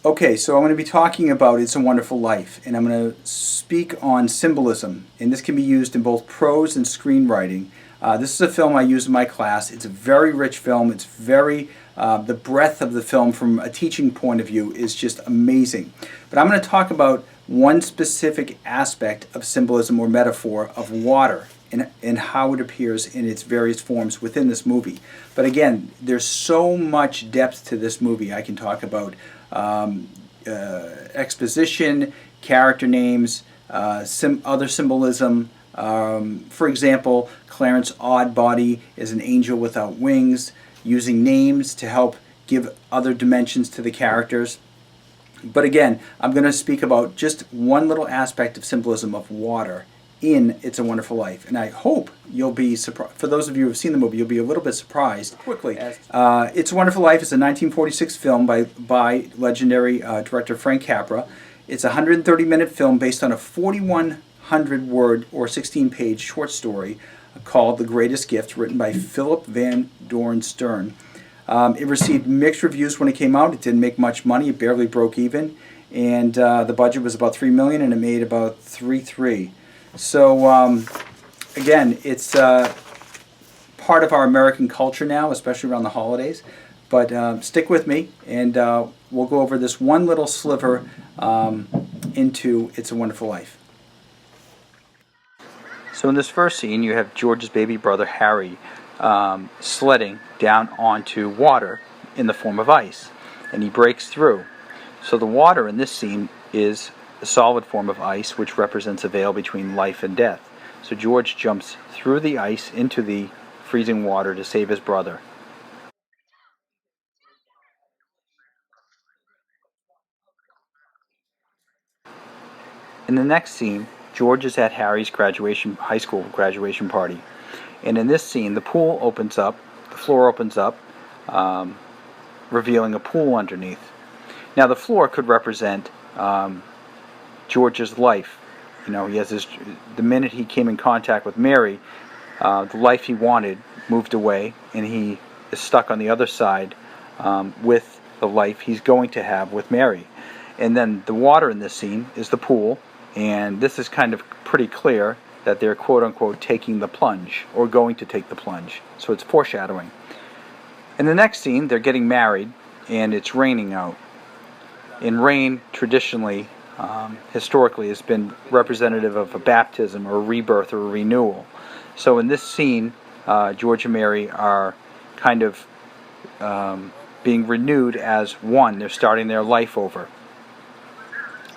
Okay, so I'm going to be talking about It's a Wonderful Life, and I'm going to speak on symbolism, and this can be used in both prose and screenwriting. This is a film I use in my class. It's a very rich film. It's the breadth of the film from a teaching point of view is just amazing. But I'm going to talk about one specific aspect of symbolism or metaphor of water and how it appears in its various forms within this movie. But again, there's so much depth to this movie. I can talk about exposition, character names, other symbolism. For example, Clarence Oddbody is an angel without wings, using names to help give other dimensions to the characters. But again, I'm going to speak about just one little aspect of symbolism of water in It's a Wonderful Life. And I hope you'll be surprised. For those of you who have seen the movie, you'll be a little bit surprised quickly. It's a Wonderful Life is a 1946 film by legendary director Frank Capra. It's a 130-minute film based on a 4,100-word or 16-page short story called The Greatest Gift, written by Philip Van Doren Stern. It received mixed reviews when it came out. It didn't make much money. It barely broke even. And the budget was about $3 million, and it made about $3.3 million. So, again, it's part of our American culture now, especially around the holidays. But stick with me, and we'll go over this one little sliver into It's a Wonderful Life. So in this first scene, you have George's baby brother, Harry, sledding down onto water in the form of ice. And he breaks through. So the water in this scene is a solid form of ice, which represents a veil between life and death. So George jumps through the ice into the freezing water to save his brother. In the next scene, George is at Harry's high school graduation party. And in this scene, the pool opens up, the floor opens up, revealing a pool underneath. Now the floor could represent George's life. You know, he has the minute he came in contact with Mary, the life he wanted moved away, and he is stuck on the other side with the life he's going to have with Mary. And then the water in this scene is the pool, and this is kind of pretty clear that they're quote-unquote taking the plunge, or going to take the plunge. So it's foreshadowing. In the next scene, they're getting married, and it's raining out. And rain, traditionally, historically, has been representative of a baptism, or a rebirth, or a renewal. So in this scene, George and Mary are kind of being renewed as one. They're starting their life over.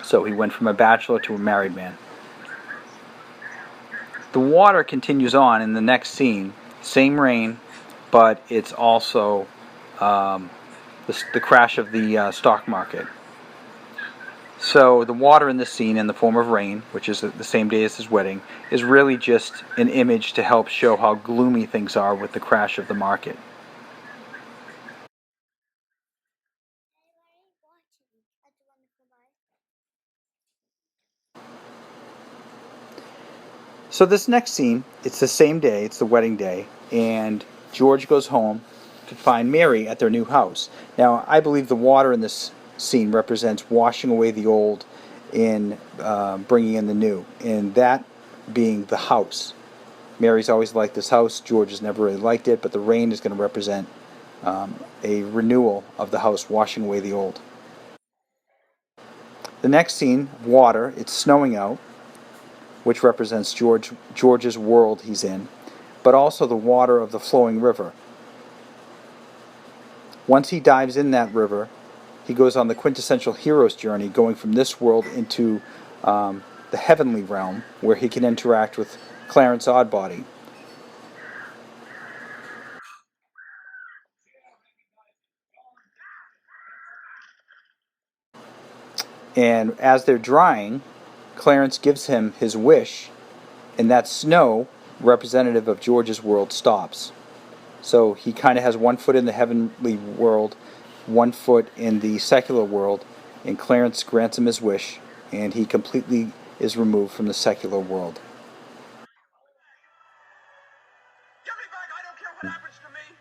So he went from a bachelor to a married man. The water continues on in the next scene. Same rain, but it's also the crash of the stock market. So the water in this scene, in the form of rain, which is the same day as his wedding, is really just an image to help show how gloomy things are with the crash of the market. So this next scene, it's the same day, it's the wedding day, and George goes home to find Mary at their new house. Now, I believe the water in this scene represents washing away the old and bringing in the new, and that being the house. Mary's always liked this house. George has never really liked it, but the rain is going to represent a renewal of the house, washing away the old. The next scene, water, it's snowing out, which represents George's world he's in, but also the water of the flowing river. Once he dives in that river, he goes on the quintessential hero's journey, going from this world into the heavenly realm, where he can interact with Clarence Oddbody. And as they're drying, Clarence gives him his wish, and that snow, representative of George's world, stops. So he kind of has one foot in the heavenly world, one foot in the secular world, and Clarence grants him his wish, and he completely is removed from the secular world. Get me back! I don't care what happens to me!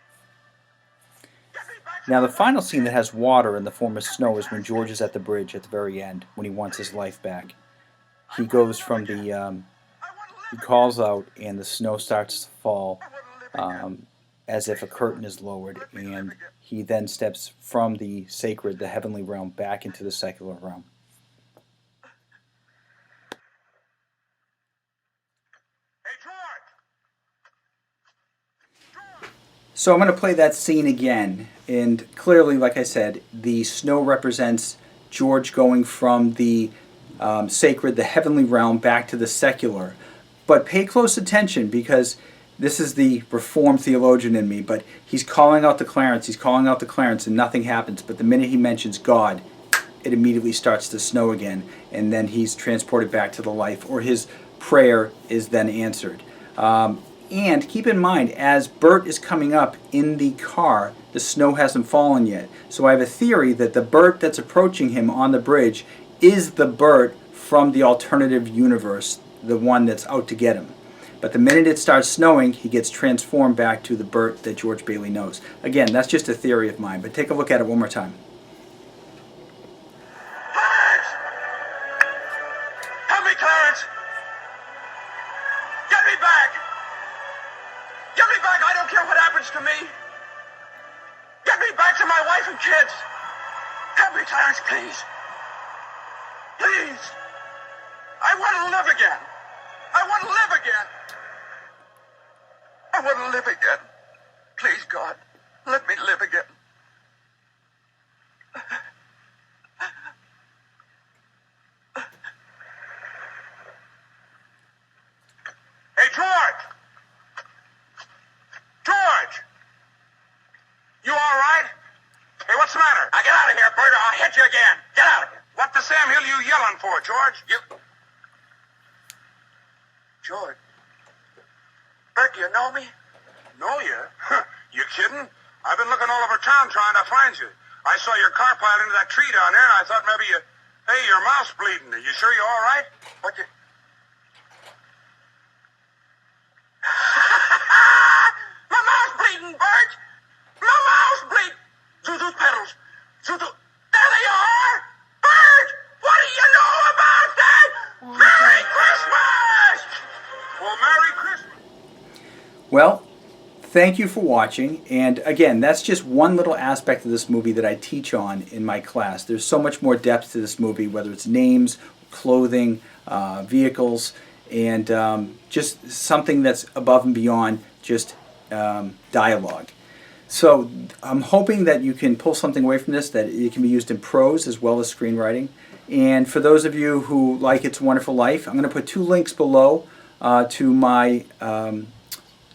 Get me back Now the final scene that has water in the form of snow is when George is at the bridge at the very end, when he wants his life back. He goes from the, he calls out and the snow starts to fall as if a curtain is lowered, and he then steps from the sacred, the heavenly realm, back into the secular realm. So I'm going to play that scene again, and clearly, like I said, the snow represents George going from the sacred, the heavenly realm, back to the secular. But pay close attention, because this is the Reformed theologian in me, but he's calling out to Clarence, and nothing happens. But the minute he mentions God, it immediately starts to snow again, and then he's transported back to the life, or his prayer is then answered. And keep in mind, as Bert is coming up in the car, the snow hasn't fallen yet. So I have a theory that the Bert that's approaching him on the bridge is the Bert from the alternative universe, the one that's out to get him. But the minute it starts snowing, he gets transformed back to the Bert that George Bailey knows. Again, that's just a theory of mine, but take a look at it one more time. Clarence! Help me, Clarence! Get me back! Get me back! I don't care what happens to me! Get me back to my wife and kids! Help me, Clarence, please! Please! I want to live again! I want to live again! I want to live again. Please, God, let me live again. Hey, George! George! You all right? Hey, what's the matter? Now get out of here, Bert, or I'll hit you again. Get out of here. What the Sam Hill you yelling for, George? George? Bert, do you know me? Know you? You kidding? I've been looking all over town trying to find you. I saw your car piled into that tree down there, and I thought maybe you... Hey, your mouth's bleeding. Are you sure you're all right? What you... My mouth's bleeding, Bert! My mouth's bleeding! Zuzu pedals! Zuzu... There they are! Bert! What do you know about that? Merry Christmas! Well, Merry Christmas! Well, thank you for watching, and again, that's just one little aspect of this movie that I teach on in my class. There's so much more depth to this movie, whether it's names, clothing, vehicles, and just something that's above and beyond just dialogue. So I'm hoping that you can pull something away from this, that it can be used in prose as well as screenwriting. And for those of you who like It's a Wonderful Life, I'm going to put 2 links below to my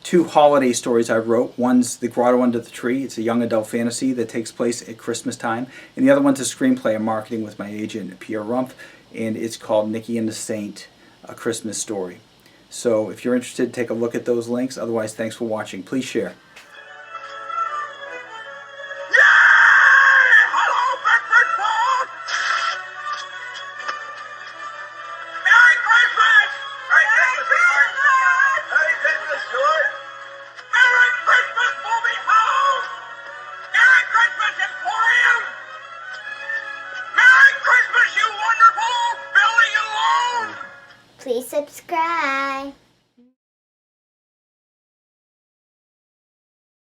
2 holiday stories I wrote. One's The Grotto Under the Tree. It's a young adult fantasy that takes place at Christmas time. And the other one's a screenplay I'm marketing with my agent, Pierre Rumpf, and it's called Nicky and the Saint, A Christmas Story. So if you're interested, take a look at those links. Otherwise, thanks for watching. Please share.